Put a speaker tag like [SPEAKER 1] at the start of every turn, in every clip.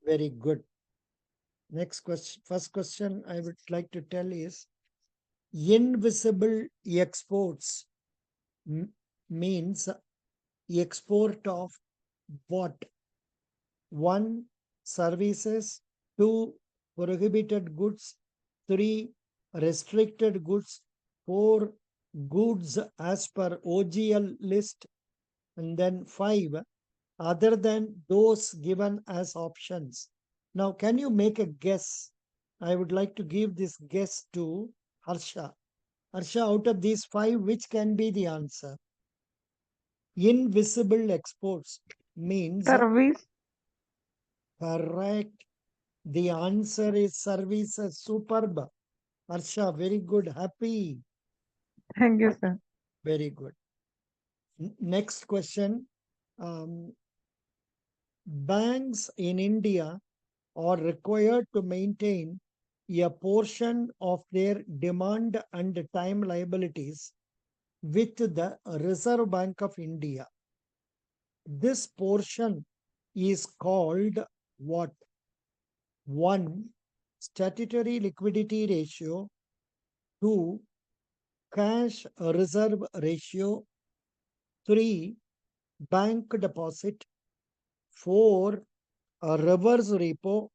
[SPEAKER 1] Very good. Next question. First question I would like to tell is invisible exports means export of what? One, services. Two, prohibited goods. Three, restricted goods. Four, goods as per OGL list. And then five, other than those given as options. Now, can you make a guess? I would like to give this guess to Harsha. Harsha, out of these five, which can be the answer? Invisible exports means
[SPEAKER 2] Service.
[SPEAKER 1] correct. The answer is services. Superb. Harsha, very good. Happy.
[SPEAKER 2] Thank you, sir.
[SPEAKER 1] Very good. Next question. Um, Banks in India are required to maintain a portion of their demand and time liabilities with the Reserve Bank of India. This portion is called what? One, statutory liquidity ratio. Two, cash reserve ratio. Three, bank deposit. Four, reverse repo.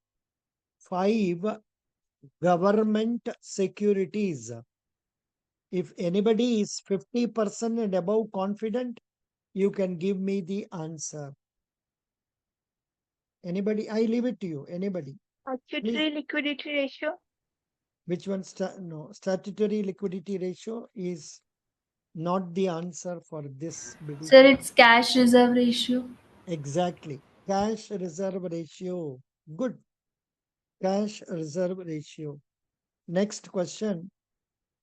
[SPEAKER 1] Five, government securities. If anybody is 50% and above confident, you can give me the answer. Anybody? I leave it to you. Anybody? Please.
[SPEAKER 3] Statutory liquidity ratio.
[SPEAKER 1] Which one? No, statutory liquidity ratio is not the answer for this bidding.
[SPEAKER 4] Sir, it's cash reserve ratio.
[SPEAKER 1] Exactly. Cash reserve ratio. Good. Cash reserve ratio. Next question.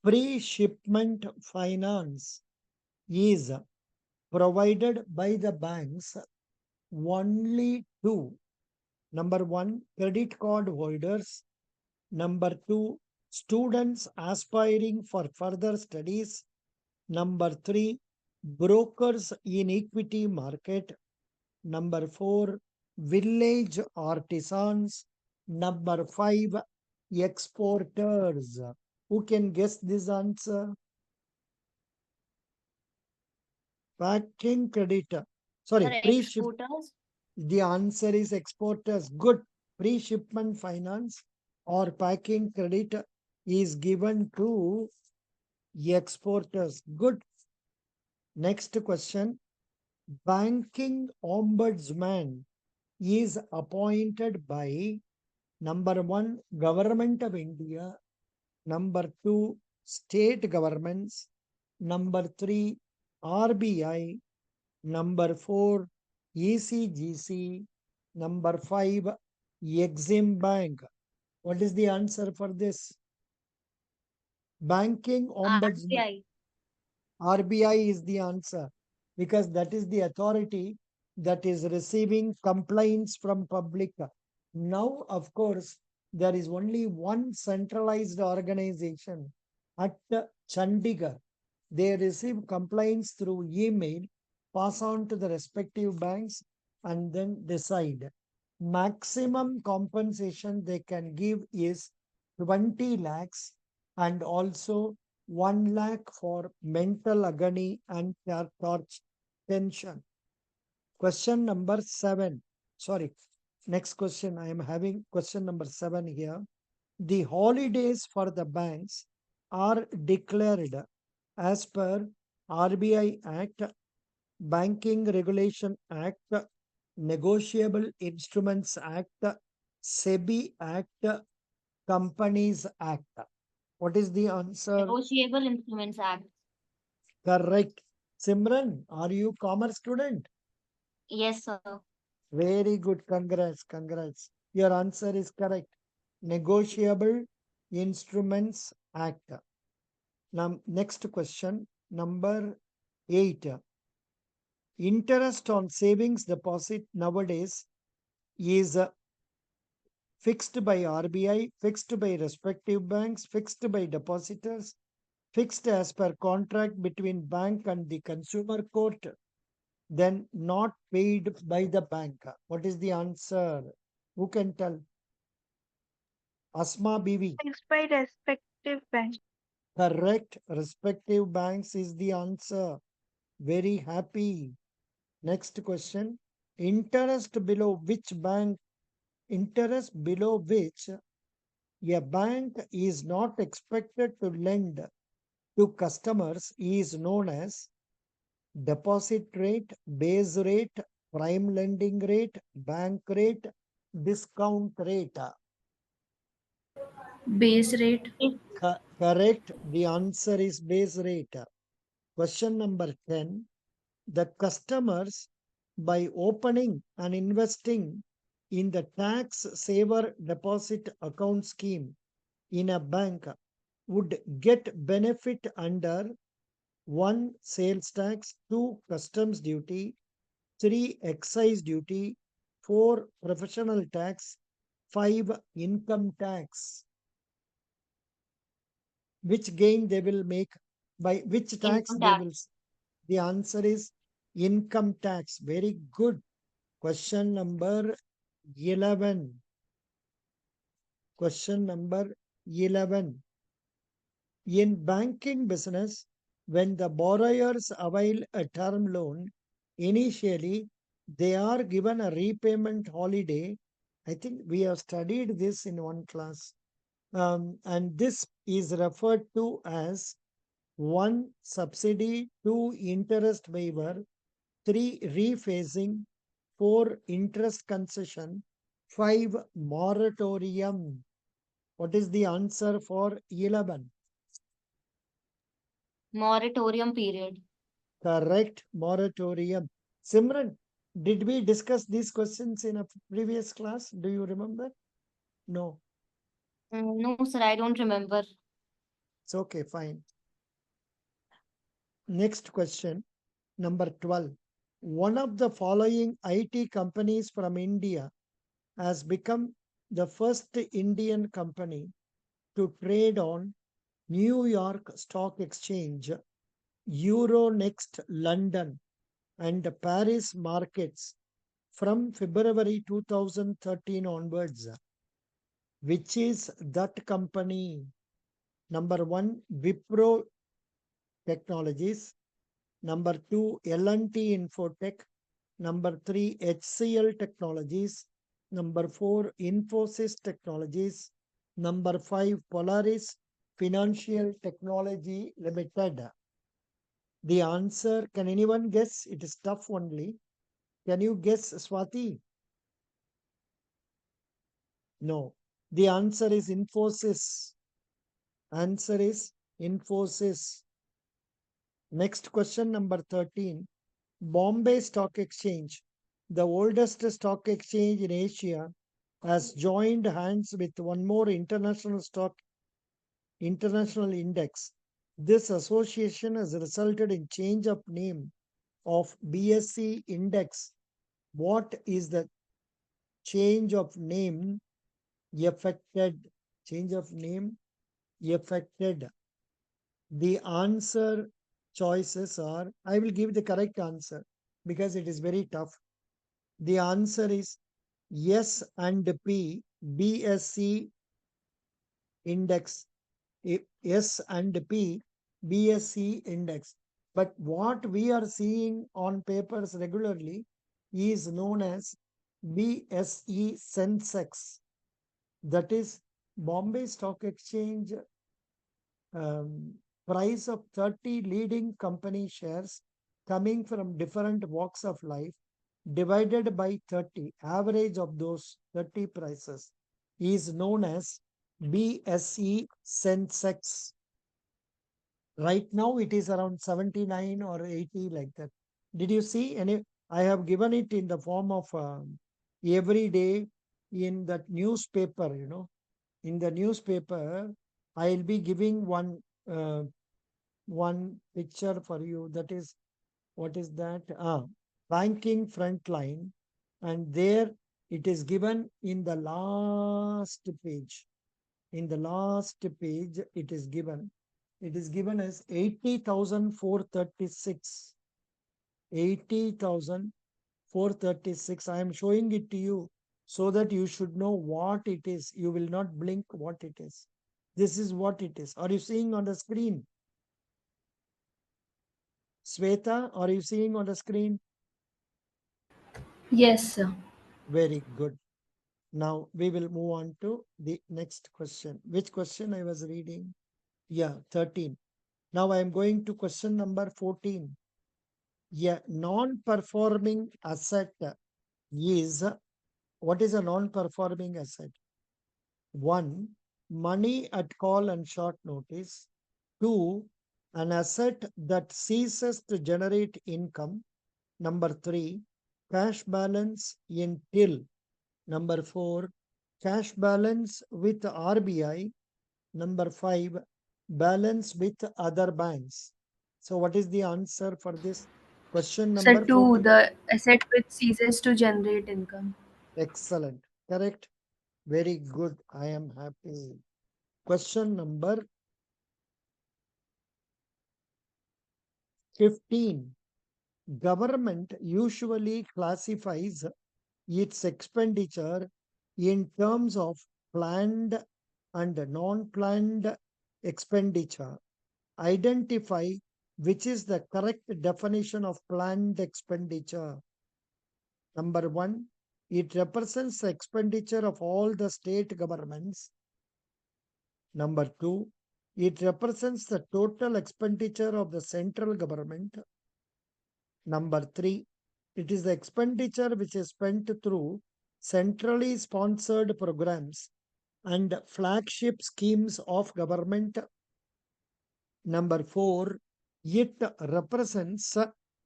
[SPEAKER 1] Pre-shipment finance is provided by the banks only to number one, credit card holders. Number two, students aspiring for further studies. Number three, brokers in equity market. Number four, village artisans. Number five, exporters. Who can guess this answer? Packing creditor. Sorry,
[SPEAKER 3] Sir,
[SPEAKER 1] pre-ship.
[SPEAKER 3] exporters.
[SPEAKER 1] The answer is exporters. Good. Pre-shipment finance or packing credit is given to exporters. Good. Next question. Banking ombudsman is appointed by number one, Government of India. Number two, state governments. Number three, RBI. Number four, ECGC. Number five, Exim Bank. What is the answer for this? Banking ombudsman.
[SPEAKER 3] RBI.
[SPEAKER 1] RBI is the answer because that is the authority that is receiving complaints from public. Now, of course, there is only one centralized organization at Chandigarh. They receive complaints through email, pass on to the respective banks, and then decide. Maximum compensation they can give is 20 lakhs and also 1 lakh for mental agony and torture tension. Question number 7. Sorry, next question. I am having question number 7 here. The holidays for the banks are declared as per RBI Act, Banking Regulation Act, Negotiable Instruments Act, SEBI Act, Companies Act. What is the answer?
[SPEAKER 3] Negotiable Instruments Act.
[SPEAKER 1] Correct. Simran, are you commerce student?
[SPEAKER 3] Yes, sir.
[SPEAKER 1] Very good. Congrats. Congrats. Your answer is correct. Negotiable Instruments Act. Now, next question. Number 8. Interest on savings deposit nowadays is fixed by RBI, fixed by respective banks, fixed by depositors, fixed as per contract between bank and the consumer court, then not paid by the bank. What is the answer? Who can tell? Asma Bibi.
[SPEAKER 2] Fixed by respective bank.
[SPEAKER 1] Correct. Respective banks is the answer. Very happy. Next question. Interest below which bank? Interest below which a bank is not expected to lend to customers is known as deposit rate, base rate, prime lending rate, bank rate, discount rate.
[SPEAKER 4] Base rate.
[SPEAKER 1] Correct. The answer is base rate. Question number 10. The customers, by opening and investing in the tax saver deposit account scheme in a bank, would get benefit under 1. Sales tax, 2. Customs duty, 3. Excise duty, 4. Professional tax, 5. Income tax. Which gain they will make? By which tax
[SPEAKER 3] Income
[SPEAKER 1] they will?
[SPEAKER 3] tax.
[SPEAKER 1] The answer is income tax. Very good. Question number 11. Question number 11. In banking business, when the borrowers avail a term loan, initially they are given a repayment holiday. I think we have studied this in one class. And this is referred to as 1. Subsidy, 2. Interest waiver, 3. Rephasing, 4. Interest concession, 5. Moratorium. What is the answer for 11?
[SPEAKER 3] Moratorium period.
[SPEAKER 1] Correct. Moratorium. Simran, did we discuss these questions in a previous class? Do you remember? No.
[SPEAKER 3] No, sir, I don't remember.
[SPEAKER 1] It's okay, fine. Next question, number 12. One of the following IT companies from India has become the first Indian company to trade on New York Stock Exchange, Euronext London, and Paris markets from February 2013 onwards. Which is that company? Number 1, Wipro Technologies. Number 2, L&T Infotech. Number 3, HCL Technologies. Number 4, Infosys Technologies. Number 5, Polaris Financial Technology Limited. The answer, can anyone guess? It is tough only. Can you guess, Swati? No. The answer is Infosys. Answer is Infosys. Next question, number 13. Bombay Stock Exchange, the oldest stock exchange in Asia, has joined hands with one more international index. This association has resulted in change of name of BSE index. What is the change of name affected? Change of name affected. The answer choices are, I will give the correct answer because it is very tough. The answer is S and P BSC index. S and P BSC index. But what we are seeing on papers regularly is known as BSE Sensex. That is Bombay Stock Exchange price of 30 leading company shares coming from different walks of life divided by 30, average of those 30 prices, is known as BSE Sensex. Right now it is around 79 or 80 like that. Did you see any? I have given it in the form of every day in that newspaper, in the newspaper, I'll be giving one picture for you. That is, what is that? Banking frontline, and there it is given in the last page. In the last page, it is given. It is given as 80,436. 80,436. I am showing it to you so that you should know what it is. You will not blink what it is. This is what it is. Are you seeing on the screen? Sweta, are you seeing on the screen?
[SPEAKER 4] Yes, sir.
[SPEAKER 1] Very good. Now we will move on to the next question. Which question I was reading? Yeah, 13. Now I am going to question number 14. Yeah, non-performing asset is, what is a non-performing asset? 1. Money at call and short notice. 2. An asset that ceases to generate income. Number 3. Cash balance in till. Number 4. Cash balance with RBI. Number 5. Balance with other banks. So what is the answer for this? Question
[SPEAKER 4] Sir,
[SPEAKER 1] number
[SPEAKER 4] 2,
[SPEAKER 1] 14.
[SPEAKER 4] the asset which ceases to generate income.
[SPEAKER 1] Excellent. Correct. Very good. I am happy. Question number 15. Government usually classifies its expenditure in terms of planned and non-planned expenditure. Identify which is the correct definition of planned expenditure. Number 1, it represents the expenditure of all the state governments. Number 2, it represents the total expenditure of the central government. Number 3, it is the expenditure which is spent through centrally sponsored programs and flagship schemes of government. Number 4, it represents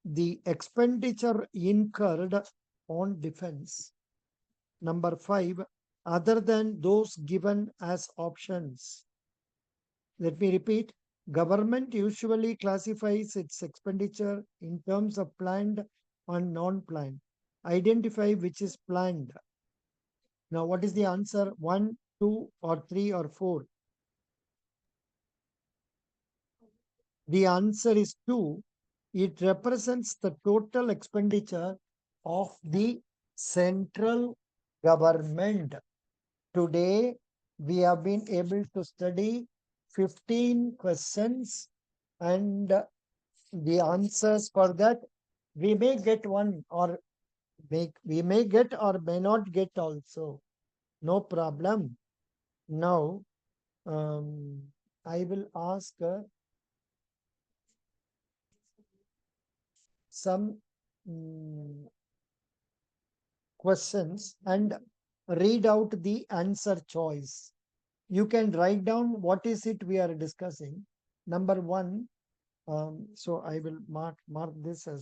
[SPEAKER 1] the expenditure incurred on defense. Number 5, other than those given as options. Let me repeat. Government usually classifies its expenditure in terms of planned and non-planned. Identify which is planned. Now, what is the answer? 1, 2, or 3, or 4? The answer is 2. It represents the total expenditure of the central government. Today, we have been able to study 15 questions, and the answers for that we may get one, or we may get or may not get also. No problem. Now, I will ask some questions and read out the answer choice. You can write down what is it we are discussing. Number 1, so I will mark this as